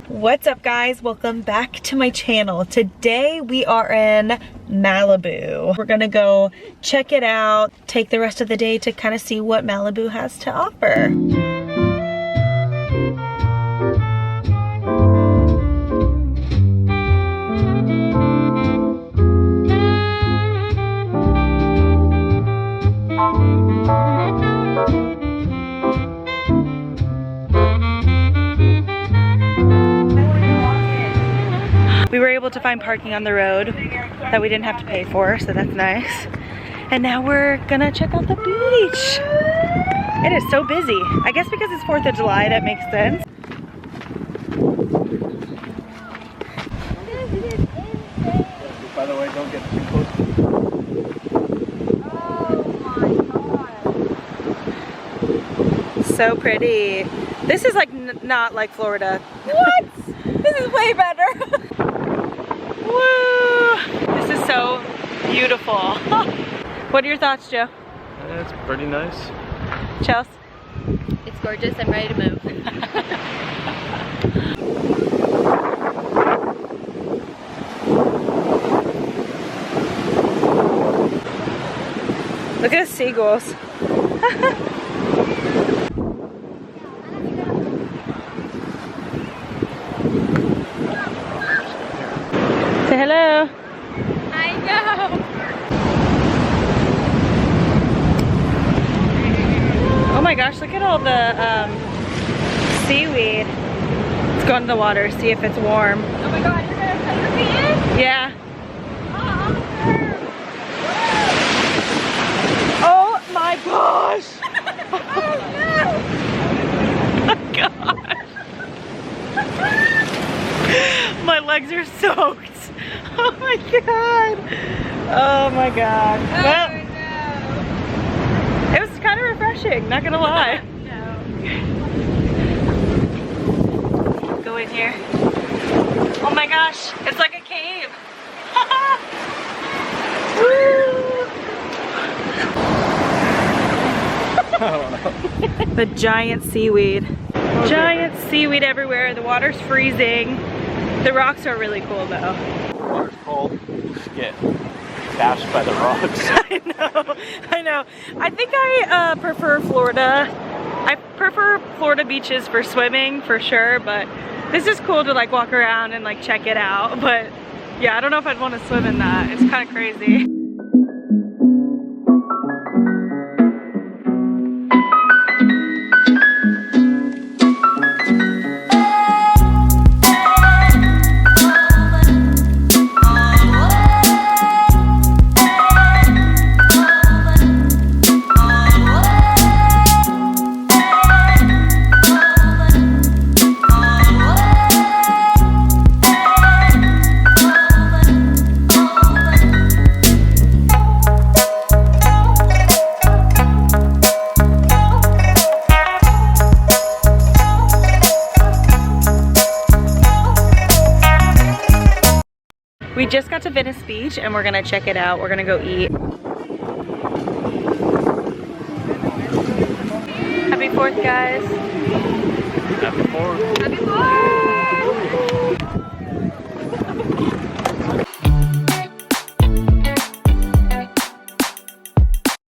What's up guys, welcome back to my channel. Today we are in Malibu. We're gonna go check it out, take the rest of the day to kind of see what Malibu has to offer. We were able to find parking on the road that we didn't have to pay for, so that's nice. And now we're gonna check out the beach. It is so busy. I guess because it's 4th of July, that makes sense. By the way, don't get too close. Oh my god. So pretty. This is like not like Florida. What? This is way better. Woo! This is so beautiful. What are your thoughts, Joe? It's pretty nice. Chels? It's gorgeous. I'm ready to move. Look at the seagulls. Say hello. I know. Oh my gosh, look at all the seaweed. Let's go into the water, see if it's warm. Oh my god, you're gonna put your feet in? Yeah. Oh my gosh. Oh no. Oh my gosh. My legs are soaked. Oh my god. Oh my god. Oh Well, no. it was kind of refreshing, not gonna lie. No. Go in here. Oh my gosh, it's like a cave. Woo! The giant seaweed. Giant seaweed everywhere. The water's freezing. The rocks are really cool though. Water's cold. Get bashed by the rocks. I know. I think I prefer Florida. I prefer Florida beaches for swimming for sure, but this is cool to like walk around and like check it out. But yeah, I don't know if I'd want to swim in that. It's kind of crazy. We just got to Venice Beach and we're gonna check it out. We're gonna go eat. Happy 4th, guys. Happy 4th. Happy 4th.